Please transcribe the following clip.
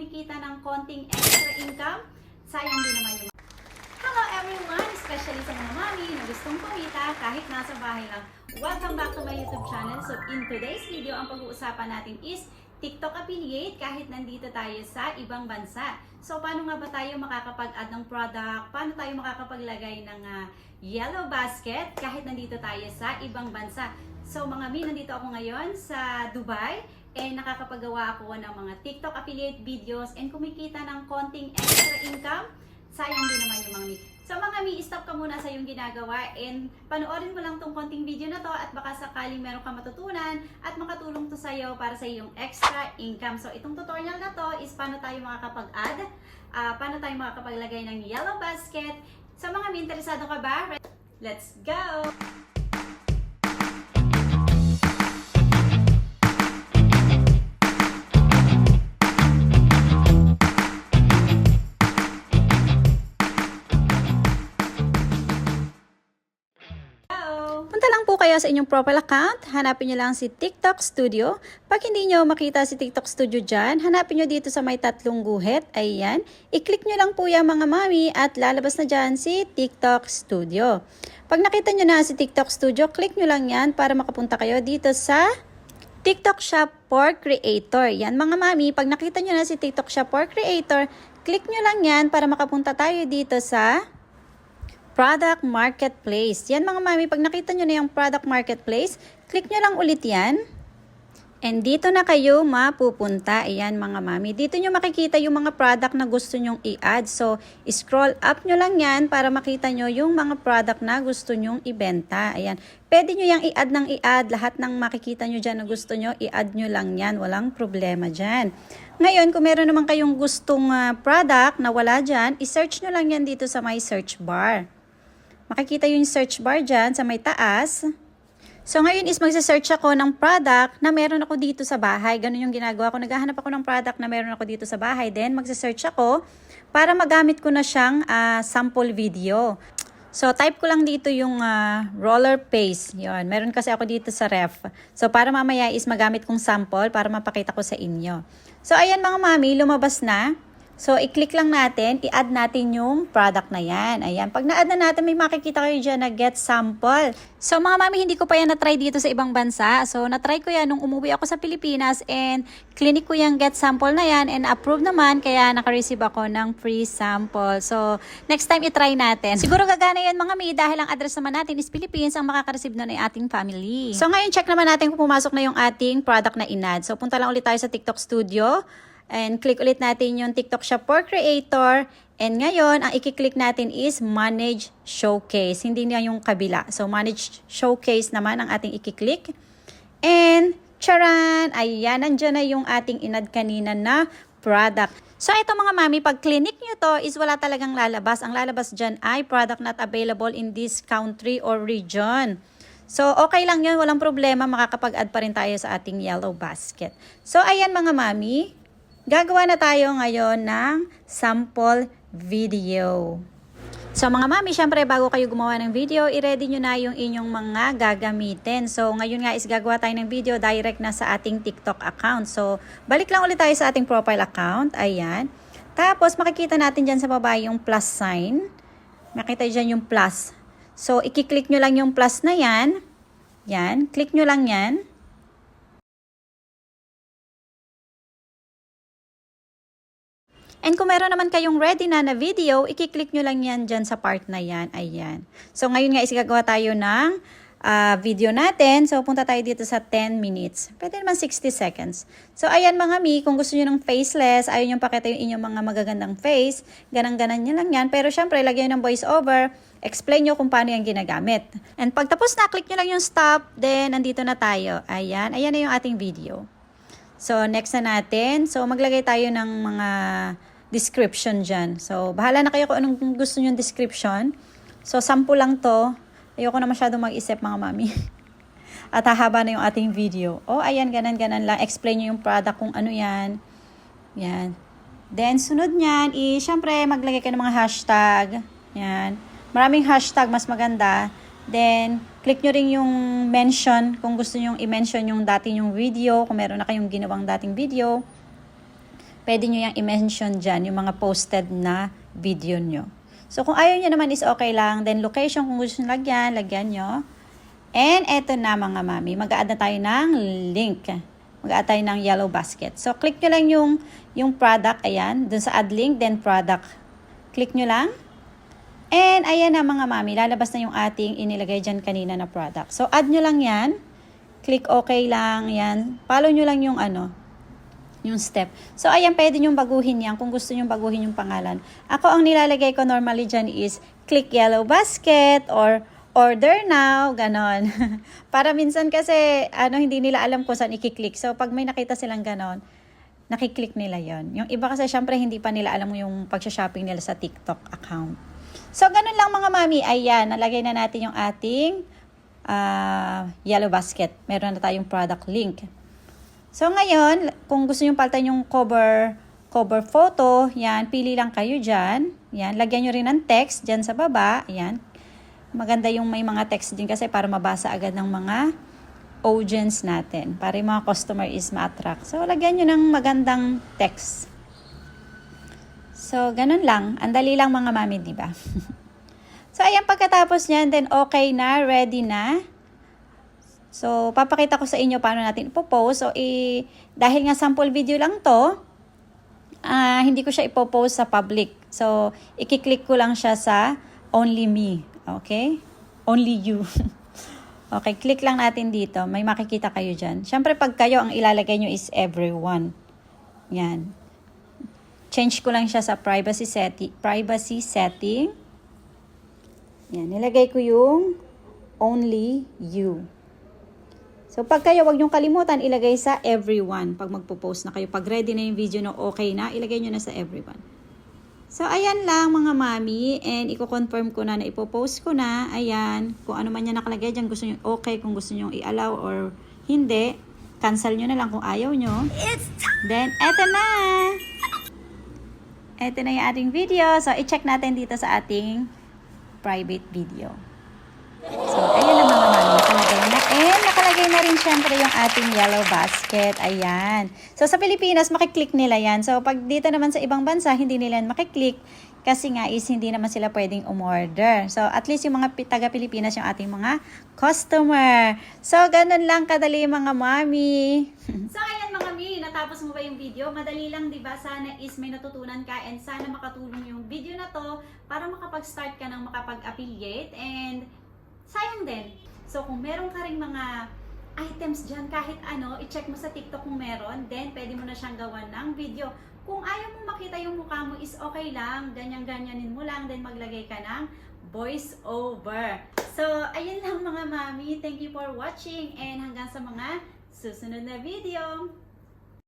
kumikita ng konting extra income, sayang din naman yung... Hello everyone! Especially sa mga mami na gustong kumita kahit nasa bahay lang. Welcome back to my YouTube channel. So in today's video, ang pag-uusapan natin is TikTok affiliate kahit nandito tayo sa ibang bansa. So paano nga ba tayo makakapag-add ng product? Paano tayo makakapaglagay ng yellow basket kahit nandito tayo sa ibang bansa? So mga mi, nandito ako ngayon sa Dubai and nakakapagawa ako ng mga TikTok affiliate videos and kumikita ng konting extra income. Sayang din naman yung mga mi. So mga mi, stop ka muna sa yung ginagawa and panoorin mo lang tong konting video na to at baka sakaling meron ka matutunan at makatulong to sa'yo para sa iyong extra income. So itong tutorial na to is paano tayo makakapag-add, paano tayo makakapaglagay ng yellow basket. Sa mga mi, interesado ka ba? Let's go! Punta lang po kayo sa inyong profile account, hanapin nyo lang si TikTok Studio. Pag hindi nyo makita si TikTok Studio dyan, hanapin nyo dito sa may tatlong guhit. Ayan, i-click nyo lang po yan mga mami at lalabas na dyan si TikTok Studio. Pag nakita nyo na si TikTok Studio, click nyo lang yan para makapunta kayo dito sa TikTok Shop for Creator. Yan mga mami, pag nakita nyo na si TikTok Shop for Creator, click nyo lang yan para makapunta tayo dito sa Product Marketplace. Yan mga mami, pag nakita nyo na yung Product Marketplace, click nyo lang ulit yan. And dito na kayo mapupunta. Ayan mga mami. Dito nyo makikita yung mga product na gusto nyong i-add. So, scroll up nyo lang yan para makita nyo yung mga product na gusto nyong ibenta. Ayan. Pwede nyo yung i-add ng i-add. Lahat ng makikita nyo dyan na gusto nyo, i-add nyo lang yan. Walang problema dyan. Ngayon, kung meron naman kayong gustong product na wala dyan, i-search nyo lang yan dito sa may search bar. Makikita yung search bar dyan sa may taas. So ngayon is magsa-search ako ng product na meron ako dito sa bahay. Ganun yung ginagawa ko. Naghahanap ako ng product na meron ako dito sa bahay. Then magsa-search ako para magamit ko na siyang sample video. So type ko lang dito yung roller paste. Yun. Meron kasi ako dito sa ref. So para mamaya is magamit kong sample para mapakita ko sa inyo. So ayan mga mami, lumabas na. So, i-click lang natin, i-add natin yung product na yan. Ayan, pag na-add na natin, may makikita kayo dyan na get sample. So, mga mami, hindi ko pa yan na-try dito sa ibang bansa. So, na-try ko yan nung umuwi ako sa Pilipinas and clinic ko yung get sample na yan and approve naman, kaya naka-receive ako ng free sample. So, next time i-try natin. Siguro gagana yan mga mami dahil ang address naman natin is Philippines, ang makaka-receive nun ay ating family. So, ngayon check naman natin kung pumasok na yung ating product na in-add. So, punta lang ulit tayo sa TikTok Studio. And click ulit natin yung TikTok Shop for Creator. And ngayon, ang i-click natin is Manage Showcase. Hindi niya yung kabila. So, Manage Showcase naman ang ating i-click. And, charan! Ayan, nandyan na yung ating inad kanina na product. So, ito mga mami, pag clinic nyo to is wala talagang lalabas. Ang lalabas dyan ay product not available in this country or region. So, okay lang yun. Walang problema. Makakapag-add pa rin tayo sa ating yellow basket. So, ayan mga mami. Gagawa na tayo ngayon ng sample video. So mga mami, syempre bago kayo gumawa ng video, i-ready nyo na yung inyong mga gagamitin. So ngayon nga is gagawa tayo ng video direct na sa ating TikTok account. So balik lang ulit tayo sa ating profile account. Ayan. Tapos makikita natin dyan sa baba yung plus sign. Makita dyan yung plus. So i-click nyo lang yung plus na yan. Yan. Click nyo lang yan. And kung meron naman kayong ready na video, i-click nyo lang yan dyan sa part na yan. Ayan. So, ngayon nga gagawa tayo ng video natin. So, punta tayo dito sa 10 minutes. Pwede naman 60 seconds. So, ayan mga mi, kung gusto nyo ng faceless, ayaw nyo pakita yung inyong mga magagandang face, ganang-ganan nyo lang yan. Pero, syempre, lagyan nyo ng voice over, explain nyo kung paano yan ginagamit. And pagtapos na, click nyo lang yung stop, then, nandito na tayo. Ayan. Ayan na yung ating video. So, next na natin. So, maglagay tayo ng mga description dyan. So, bahala na kayo kung anong gusto nyo description. So, sample lang to. Ayoko na masyadong mag-isip mga mami. At hahaba na yung ating video. Oh, ayan, ganan-ganan lang. Explain nyo yung product kung ano yan. Yan. Then, sunod nyan, syempre, maglagay kayo ng mga hashtag. Yan. Maraming hashtag, mas maganda. Then, click nyo rin yung mention kung gusto nyo i-mention yung dati yung video, kung meron na kayong ginawang dating video. pwede nyo yung i-mention dyan, yung mga posted na video nyo. So, kung ayaw nyo naman is okay lang. Then, location, kung gusto nyo lagyan, lagyan nyo. And, eto na mga mami. Mag-a-add na tayo ng link. Mag-a-add tayo ng yellow basket. So, click nyo lang yung product. Ayan. Dun sa add link, then product. Click nyo lang. And, ayan na mga mami. Lalabas na yung ating inilagay dyan kanina na product. So, add nyo lang yan. Click okay lang. Yan. Follow nyo lang yung yung step. So, ayan, pwede nyong baguhin yan kung gusto nyong baguhin yung pangalan. Ako, ang nilalagay ko normally dyan is click yellow basket or order now, ganon. Para minsan kasi, hindi nila alam kung saan i-click. So, pag may nakita silang ganon, nakiklik nila yon. Yung iba kasi, syempre, hindi pa nila alam yung pag-shopping nila sa TikTok account. So, ganon lang mga mami. Ayan, nalagay na natin yung ating yellow basket. Meron na tayong product link. So, ngayon, kung gusto nyo palitan yung cover photo, yan, pili lang kayo dyan. Yan, lagyan nyo rin ng text dyan sa baba. Yan. Maganda yung may mga text din kasi para mabasa agad ng mga audience natin. Para yung mga customer is ma-attract. So, lagyan nyo ng magandang text. So, ganun lang. Andali lang mga mami, di ba? So, ayan, pagkatapos nyan, then okay na, ready na. So, papakita ko sa inyo paano natin ipopost. So, dahil nga sample video lang to, hindi ko siya ipopost sa public. So, i-click ko lang siya sa only me. Okay? Only you. Okay, click lang natin dito. May makikita kayo dyan. Siyempre, pag kayo, ang ilalagay nyo is everyone. Yan. Change ko lang siya sa privacy setting. Yan, nilagay ko yung only you. So, pag kayo, wag niyong kalimutan, ilagay sa everyone. Pag magpo-post na kayo, pag ready na yung video na okay na, ilagay niyo na sa everyone. So, ayan lang mga mami. And, i-confirm ko na ipopost ko na. Ayan. Kung ano man yan nakalagay dyan, gusto niyo okay, kung gusto niyo i-allow or hindi, cancel niyo na lang kung ayaw niyo. Then, eto na. Eto na yung ating video. So, i-check natin dito sa ating private video. So, ayan na mga mami, nakalagay na. And nakalagay na rin syempre yung ating yellow basket. Ayan. So, sa Pilipinas, makiklik nila yan. So, pag dito naman sa ibang bansa, hindi nila makiklik. Kasi nga is hindi naman sila pwedeng umorder. So, at least yung mga taga-Pilipinas, yung ating mga customer. So, ganun lang kadali mga mami. So, ayan mga mami, natapos mo ba yung video? Madali lang, di ba? Sana is may natutunan ka and sana makatulong yung video na to para makapag-start ka ng makapag-affiliate and sayang din. So, kung meron ka rin mga items dyan, kahit ano, i-check mo sa TikTok kung meron, then pwede mo na siyang gawan ng video. Kung ayaw mo makita yung mukha mo is okay lang, ganyan-ganyanin mo lang, then maglagay ka ng voice over. So, ayun lang mga mami. Thank you for watching and hanggang sa mga susunod na video.